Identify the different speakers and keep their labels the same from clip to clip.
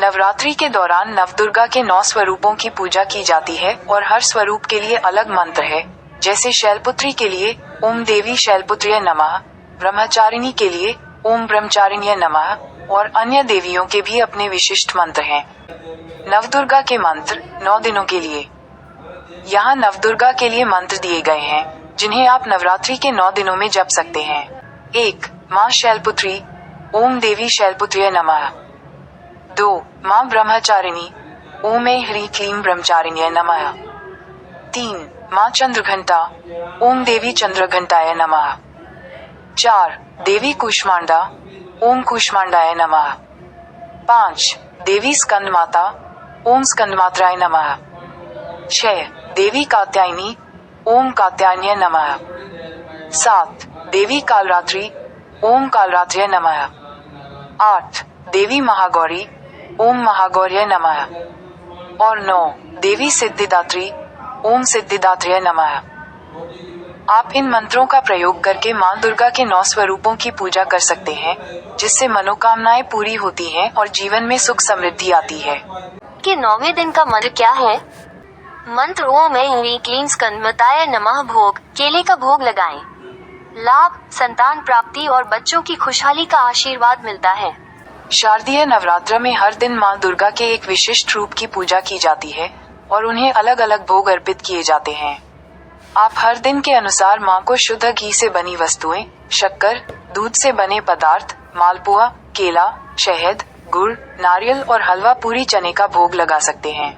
Speaker 1: नवरात्रि के दौरान नवदुर्गा के 9 स्वरूपों की पूजा की जाती है और हर स्वरूप के लिए अलग मंत्र है। जैसे शैलपुत्री के लिए ओम देवी शैलपुत्र्यै नमः, ब्रह्मचारिणी के लिए ओम ब्रह्मचारिण्यै नमः और अन्य देवियों के भी अपने विशिष्ट मंत्र हैं। नवदुर्गा के मंत्र 9 दिनों के लिए। यहाँ नवदुर्गा के लिए मंत्र दिए गए हैं, जिन्हें आप नवरात्रि के 9 दिनों में जप सकते हैं। 1. माँ शैलपुत्री, ओम देवी शैलपुत्र्यै नमः। 2. माँ ब्रह्मचारिणी, ओम ऐं ह्रीं क्लीं ब्रह्मचारिण्यै नमः। 3. माँ चंद्रघंटा, ओम देवी चंद्रघंटाय नमः। 4. देवी कूष्मांडा, ओम कूष्मांडाय नमः। 5. देवी स्कंद माता, ओम स्कंदमात्राय नमः। 6. देवी कात्यायनी, ओम कात्यायन्यै नमः। 7. देवी कालरात्रि, ओम कालरात्र्यै नमः। 8. देवी महागौरी, ओम महागौर्यै नमः। और 9. देवी सिद्धिदात्री, ओम सिद्धिदात्र्यै नमः। आप इन मंत्रों का प्रयोग करके माँ दुर्गा के 9 स्वरूपों की पूजा कर सकते हैं, जिससे मनोकामनाएं पूरी होती हैं और जीवन में सुख समृद्धि आती है।
Speaker 2: कि 9वें दिन का मंत्र क्या है? मंत्र ओम ऐं ह्रीं क्लीं स्कंदमाताय नमः। भोग केले का भोग लगाएं। लाभ संतान प्राप्ति और बच्चों की खुशहाली का आशीर्वाद मिलता है।
Speaker 1: शारदीय नवरात्र में हर दिन माँ दुर्गा के एक विशिष्ट रूप की पूजा की जाती है और उन्हें अलग अलग भोग अर्पित किए जाते हैं। आप हर दिन के अनुसार माँ को शुद्ध घी से बनी वस्तुएं, शक्कर, दूध से बने पदार्थ, मालपुआ, केला, शहद, गुड़, नारियल और हलवा पूरी चने का भोग लगा सकते हैं।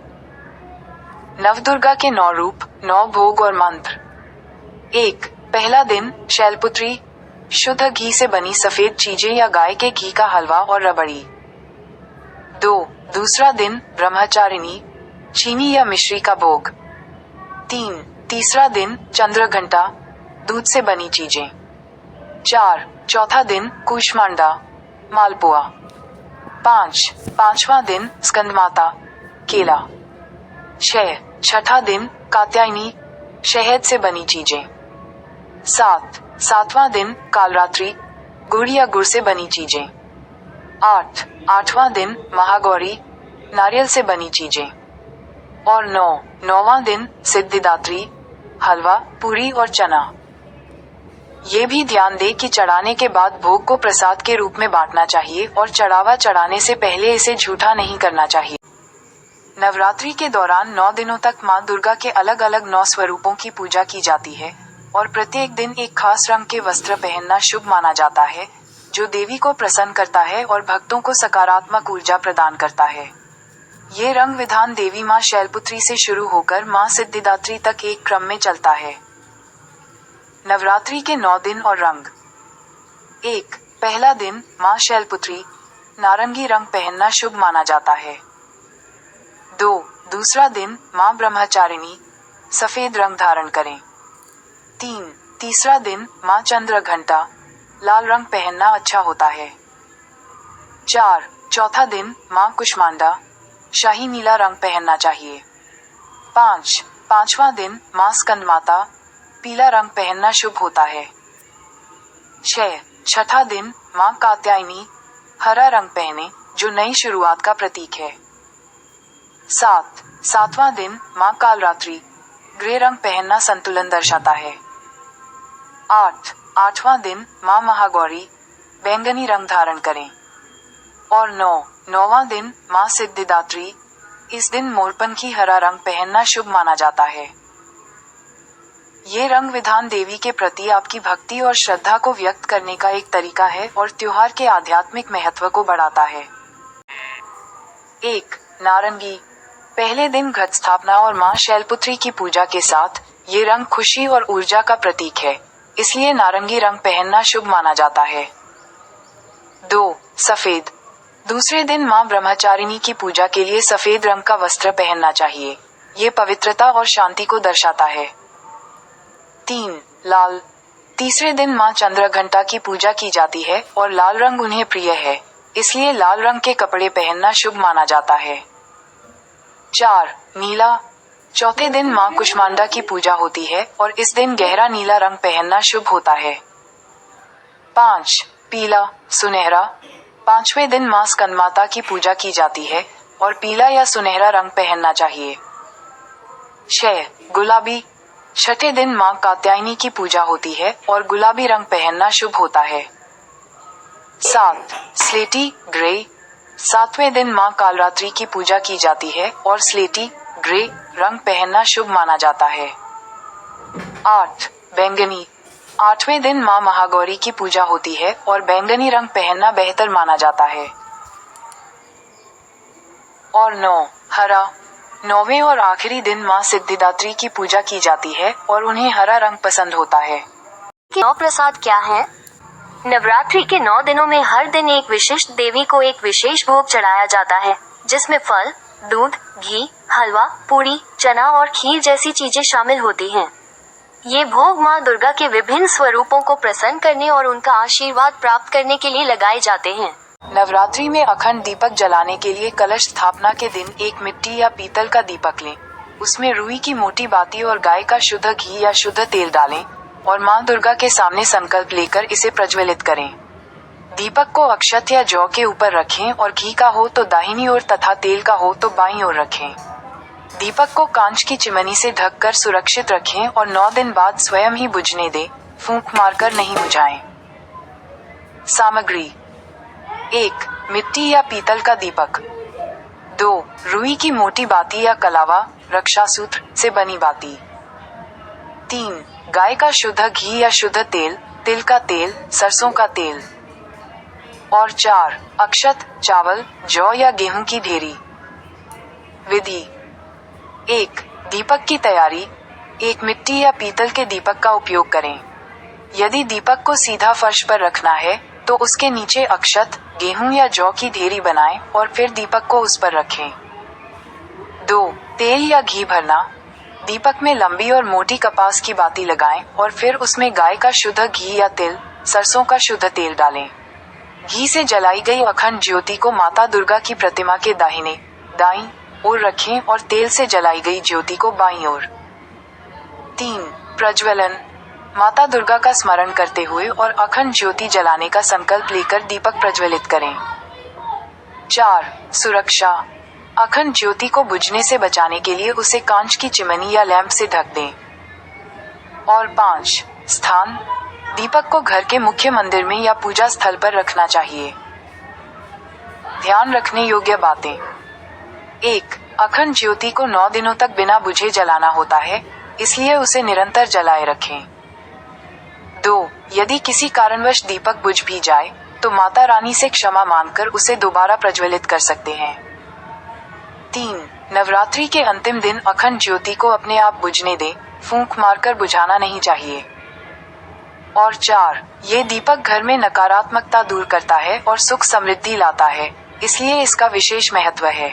Speaker 1: नवदुर्गा के 9 रूप, 9 भोग और मंत्र। 1. पहला दिन शैलपुत्री, शुद्ध घी से बनी सफेद चीजें या गाय के घी का हलवा और रबड़ी। 2. दूसरा दिन ब्रह्मचारिणी, चीनी या मिश्री का भोग। 3. तीसरा दिन चंद्रघंटा, दूध से बनी चीजें। 4. चौथा दिन कूष्मांडा, मालपुआ। 5. पांचवा दिन स्कंदमाता, केला। 6. छठा दिन कात्यायनी, शहद से बनी चीजें। 7. सातवां दिन कालरात्रि, गुड़ या गुड़ से बनी चीजें। 8. आठवां दिन महागौरी, नारियल से बनी चीजें। और 9. नौवां दिन सिद्धिदात्री, हलवा, पूरी और चना। ये भी ध्यान दे कि चढ़ाने के बाद भोग को प्रसाद के रूप में बांटना चाहिए और चढ़ावा चढ़ाने से पहले इसे झूठा नहीं करना चाहिए। नवरात्रि के दौरान 9 दिनों तक माँ दुर्गा के अलग अलग 9 स्वरूपों की पूजा की जाती है और प्रत्येक दिन एक खास रंग के वस्त्र पहनना शुभ माना जाता है, जो देवी को प्रसन्न करता है और भक्तों को सकारात्मक ऊर्जा प्रदान करता है। ये रंग विधान देवी माँ शैलपुत्री से शुरू होकर माँ सिद्धिदात्री तक एक क्रम में चलता है। नवरात्रि के 9 दिन और रंग। 1. पहला दिन माँ शैलपुत्री, नारंगी रंग पहनना शुभ माना जाता है। 2. दूसरा दिन माँ ब्रह्मचारिणी, सफेद रंग धारण करें। 3. तीसरा दिन माँ चंद्रघंटा, लाल रंग पहनना अच्छा होता है। 4. चौथा दिन माँ कुष्मांडा, शाही नीला रंग पहनना चाहिए। 5. पांचवा दिन माँ स्कंदमाता, पीला रंग पहनना शुभ होता है। 6. छठा दिन माँ कात्यायनी, हरा रंग पहने, जो नई शुरुआत का प्रतीक है। 7. सातवां दिन माँ कालरात्रि, ग्रे रंग पहनना संतुलन दर्शाता है। 8. आठवां दिन माँ महागौरी, बैंगनी रंग धारण करें। और 9. नौवां दिन माँ सिद्धिदात्री, इस दिन मोरपंखी हरा रंग पहनना शुभ माना जाता है। ये रंग विधान देवी के प्रति आपकी भक्ति और श्रद्धा को व्यक्त करने का एक तरीका है और त्योहार के आध्यात्मिक महत्व को बढ़ाता है। 1. नारंगी। पहले दिन घट स्थापना और माँ शैलपुत्री की पूजा के साथ ये रंग खुशी और ऊर्जा का प्रतीक है, इसलिए नारंगी रंग पहनना शुभ माना जाता है। 2. सफेद। दूसरे दिन माँ ब्रह्मचारिणी की पूजा के लिए सफेद रंग का वस्त्र पहनना चाहिए, ये पवित्रता और शांति को दर्शाता है। 3. लाल। तीसरे दिन माँ चंद्रघंटा की पूजा की जाती है और लाल रंग उन्हें प्रिय है, इसलिए लाल रंग के कपड़े पहनना शुभ माना जाता है। 4. नीला। चौथे दिन माँ कुष्मांडा की पूजा होती है और इस दिन गहरा नीला रंग पहनना शुभ होता है। 5. पीला, सुनहरा। 5वें दिन मां स्कंदमाता की पूजा की जाती है और पीला या सुनहरा रंग पहनना चाहिए। 6. गुलाबी। छठे दिन मां कात्यायनी की पूजा होती है और गुलाबी रंग पहनना शुभ होता है। 7. स्लेटी ग्रे। 7वें दिन मां कालरात्रि की पूजा की जाती है और स्लेटी ग्रे रंग पहनना शुभ माना जाता है। 8. बैंगनी। 8वें दिन मां महागौरी की पूजा होती है और बैंगनी रंग पहनना बेहतर माना जाता है। और 9. हरा। 9वें और आखिरी दिन मां सिद्धिदात्री की पूजा की जाती है और उन्हें हरा रंग पसंद होता है।
Speaker 2: 9 प्रसाद क्या है? नवरात्रि के 9 दिनों में हर दिन एक विशिष्ट देवी को एक विशेष भोग चढ़ाया जाता है, जिसमें फल, दूध, घी, हलवा, पूरी, चना और खीर जैसी चीजें शामिल होती हैं। ये भोग मां दुर्गा के विभिन्न स्वरूपों को प्रसन्न करने और उनका आशीर्वाद प्राप्त करने के लिए लगाए जाते हैं।
Speaker 1: नवरात्रि में अखंड दीपक जलाने के लिए कलश स्थापना के दिन एक मिट्टी या पीतल का दीपक लें, उसमें रुई की मोटी बाती और गाय का शुद्ध घी या शुद्ध तेल डालें और मां दुर्गा के सामने संकल्प लेकर इसे प्रज्वलित करें। दीपक को अक्षत या जौ के ऊपर रखें और घी का हो तो दाहिनी ओर तथा तेल का हो तो बाईं ओर रखें। दीपक को कांच की चिमनी से ढककर सुरक्षित रखें और 9 दिन बाद स्वयं ही बुझने दें, फूंक मारकर नहीं बुझाएं। सामग्री: 1. मिट्टी या पीतल का दीपक। 2. रुई की मोटी बाती या कलावा रक्षासूत्र से बनी बाती। 3. गाय का शुद्ध घी या शुद्ध तेल, तिल का तेल, सरसों का तेल। और 4. अक्षत, चावल, जौ या गेहूं की ढेरी। विधि: 1. दीपक की तैयारी। 1 मिट्टी या पीतल के दीपक का उपयोग करें। यदि दीपक को सीधा फर्श पर रखना है तो उसके नीचे अक्षत, गेहूं या जौ की ढेरी बनाएं और फिर दीपक को उस पर रखें। 2. तेल या घी भरना। दीपक में लंबी और मोटी कपास की बाती लगाएं और फिर उसमें गाय का शुद्ध घी या तिल, सरसों का शुद्ध तेल डालें। घी से जलाई गई अखंड ज्योति को माता दुर्गा की प्रतिमा के दाहिने, दाईं ओर रखें और तेल से जलाई गई ज्योति को बाईं ओर। 3. प्रज्वलन। माता दुर्गा का स्मरण करते हुए और अखंड ज्योति जलाने का संकल्प लेकर दीपक प्रज्वलित करें। 4. सुरक्षा। अखंड ज्योति को बुझने से बचाने के लिए उसे कांच की चिमनी या लैंप से ढक दें। और 5. स्थान। दीपक को घर के मुख्य मंदिर में या पूजा स्थल पर रखना चाहिए। ध्यान रखने योग्य बातें: 1. अखंड ज्योति को 9 दिनों तक बिना बुझे जलाना होता है, इसलिए उसे निरंतर जलाए रखें। 2. यदि किसी कारणवश दीपक बुझ भी जाए तो माता रानी से क्षमा मांगकर उसे दोबारा प्रज्वलित कर सकते हैं। 3. नवरात्रि के अंतिम दिन अखंड ज्योति को अपने आप बुझने दें, फूंक मारकर बुझाना नहीं चाहिए। और 4. ये दीपक घर में नकारात्मकता दूर करता है और सुख समृद्धि लाता है, इसलिए इसका विशेष महत्व है।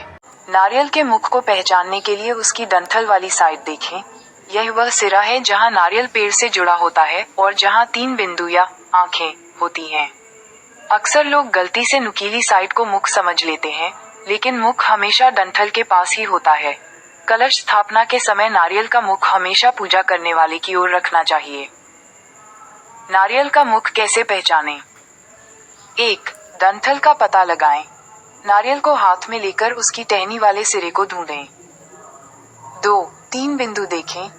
Speaker 1: नारियल के मुख को पहचानने के लिए उसकी डंठल वाली साइड देखें। यह वह सिरा है जहां नारियल पेड़ से जुड़ा होता है और जहां 3 बिंदु या आंखें होती हैं। अक्सर लोग गलती से नुकीली साइड को मुख समझ लेते हैं, लेकिन मुख हमेशा डंठल के पास ही होता है। कलश स्थापना के समय नारियल का मुख हमेशा पूजा करने वाले की ओर रखना चाहिए। नारियल का मुख कैसे पहचानें? 1. डंठल का पता लगाएं। नारियल को हाथ में लेकर उसकी टहनी वाले सिरे को ढूंढें। 2. 3 बिंदु देखें।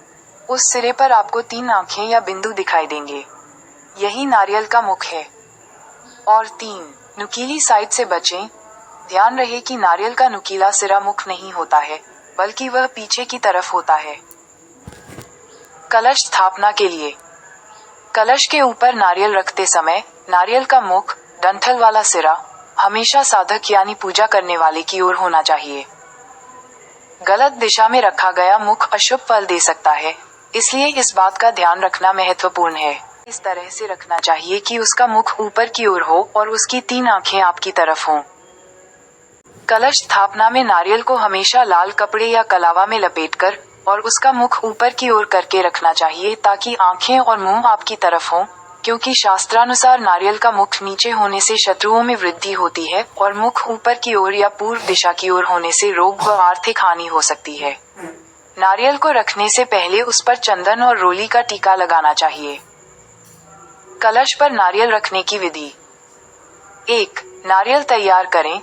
Speaker 1: उस सिरे पर आपको 3 आंखें या बिंदु दिखाई देंगे। यही नारियल का मुख है। और 3. नुकीली साइड से बचें। ध्यान रहे कि नारियल का नुकीला सिरा मुख नहीं होता है, बल्कि वह पीछे की तरफ होता है। कलश स्थापना के लिए कलश के ऊपर नारियल रखते समय नारियल का मुख, डंठल वाला सिरा हमेशा साधक यानी पूजा करने वाले की ओर होना चाहिए। गलत दिशा में रखा गया मुख अशुभ फल दे सकता है, इसलिए इस बात का ध्यान रखना महत्वपूर्ण है। इस तरह से रखना चाहिए कि उसका मुख ऊपर की ओर हो और उसकी 3 आंखें आपकी तरफ हों। कलश स्थापना में नारियल को हमेशा लाल कपड़े या कलावा में लपेटकर और उसका मुख ऊपर की ओर करके रखना चाहिए ताकि आंखें और मुंह आपकी तरफ हों, क्योंकि शास्त्रानुसार नारियल का मुख नीचे होने से शत्रुओं में वृद्धि होती है और मुख ऊपर की ओर या पूर्व दिशा की ओर होने से रोग व आर्थिक हानि हो सकती है। नारियल को रखने से पहले उस पर चंदन और रोली का टीका लगाना चाहिए। कलश पर नारियल रखने की विधि: 1. नारियल तैयार करें।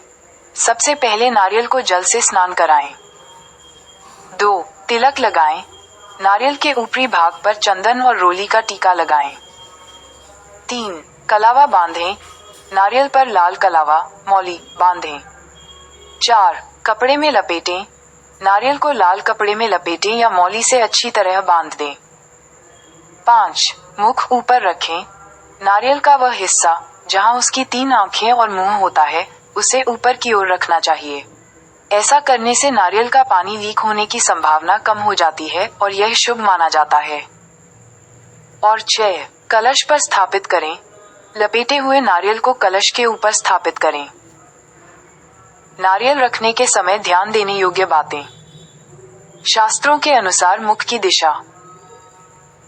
Speaker 1: सबसे पहले नारियल को जल से स्नान कराएं। 2. तिलक लगाएं। नारियल के ऊपरी भाग पर चंदन और रोली का टीका लगाएं। 3. कलावा बांधें। नारियल पर लाल कलावा, मौली, बांधें। 4. कपड़े में लपेटें। नारियल को लाल कपड़े में लपेटें या मौली से अच्छी तरह बांध दें। 5. मुख ऊपर रखें। नारियल का वह हिस्सा जहां उसकी 3 आंखें और मुंह होता है, उसे ऊपर की ओर रखना चाहिए। ऐसा करने से नारियल का पानी लीक होने की संभावना कम हो जाती है और यह शुभ माना जाता है। और 6. कलश पर स्थापित करें। लपेटे हुए नारियल को कलश के ऊपर स्थापित करें। नारियल रखने के समय ध्यान देने योग्य बातें। शास्त्रों के अनुसार मुख की दिशा।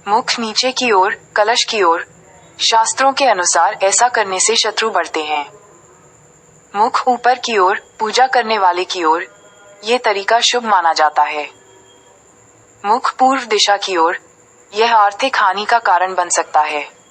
Speaker 1: मुख नीचे की ओर, कलश की ओर। शास्त्रों के अनुसार ऐसा करने से शत्रु बढ़ते हैं। मुख ऊपर की ओर, पूजा करने वाले की ओर। ये तरीका शुभ माना जाता है। मुख पूर्व दिशा की ओर, यह आर्थिक हानि का कारण बन सकता है।